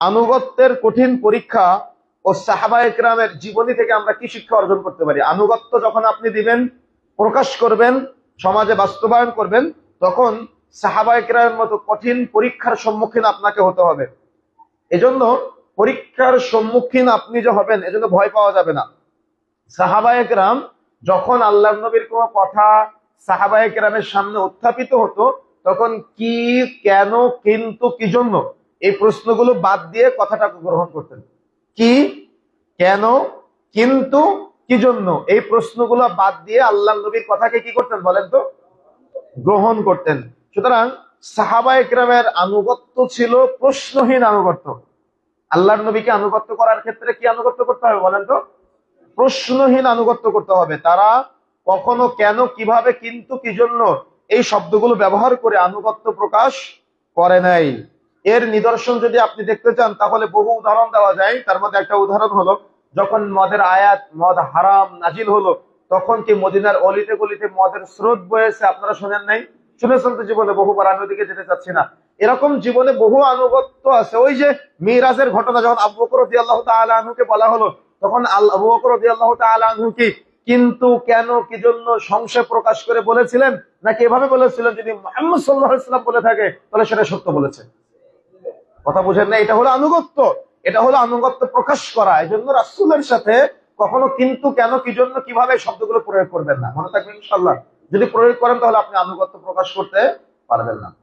আনুগত্যের কঠিন পরীক্ষা ও সাহাবায়ে কেরামের জীবনী থেকে আমরা কি শিক্ষা অর্জন করতে পারি? আনুগত্য যখন আপনি দিবেন, প্রকাশ করবেন, সমাজে বাস্তবায়ন করবেন, তখন সাহাবায়ে কেরামের মতো কঠিন পরীক্ষার সম্মুখীন আপনাকে হতে হবে। এজন্য পরীক্ষার সম্মুখীন আপনি যে হবেন, এজন্য ভয় পাওয়া যাবে না। সাহাবায়ে কেরাম যখন আল্লাহর নবীর কোনো কথা সাহাবায়ে কেরামের সামনে উত্থাপিত হতো, তখন কি, কেন, কিন্তু, কি জন্য, এই প্রশ্নগুলো বাদ দিয়ে কথাটাকে গ্রহণ করতেন। কি, কেন, কিন্তু, কি জন্য, এই প্রশ্নগুলো বাদ দিয়ে আল্লাহর নবীর কথাকে কি করতেন বলেন তো? গ্রহণ করতেন। সুতরাং সাহাবায়ে কেরামের আনুগত্য ছিল প্রশ্নহীন আনুগত্য। আল্লাহর নবীকে আনুগত্য করার ক্ষেত্রে কি আনুগত্য করতে হবে বলেন তো? প্রশ্নহীন আনুগত্য করতে হবে। তারা কখনো কেন, কিভাবে, কিন্তু, কি জন্য এই শব্দগুলো ব্যবহার করে আনুগত্য প্রকাশ করে নাই। এর নিদর্শন যদি আপনি দেখতে চান তাহলে বহু উদাহরণ দেওয়া যায়। তার মধ্যে একটা উদাহরণ হলো, যখন মদের আয়াত, মদ হারাম নাজিল হলো, তখন কি মদিনার অলিতে গলিতে মদের স্রোত বয়েছে? আপনারা শোনেন নাই? শুনেছেন তো জীবনে বহুবার, আমি ওদিকে যেতে চাচ্ছি না। এরকম জীবনে বহু আনুগত্য আছে। ওই যে মিরাজের ঘটনা, যখন আবু বকর রাদিয়াল্লাহু তাআলা আনহুকে বলা হলো, তখন আবু বকর রাদিয়াল্লাহু তাআলা আনহু কি কিন্তু, কেন, কি জন্য সংশয় প্রকাশ করে বলেছিলেন, নাকি এভাবে বলেছিলেন যদি মুহাম্মদ সাল্লাল্লাহু আলাইহি ওয়াসাল্লাম বলে থাকে তাহলে সেটা সত্য বলেছে? কথা বুঝেন না? এটা হলো আনুগত্য। এটা হলো আনুগত্য প্রকাশ করা। এই জন্য রাসূলের সাথে কখনো কিন্তু, কেন, কি জন্য, কিভাবে শব্দগুলো প্রয়োগ করবেন না। মনে থাকবে ইনশাআল্লাহ। যদি প্রয়োগ করেন তাহলে আপনি আনুগত্য প্রকাশ করতে পারবেন না।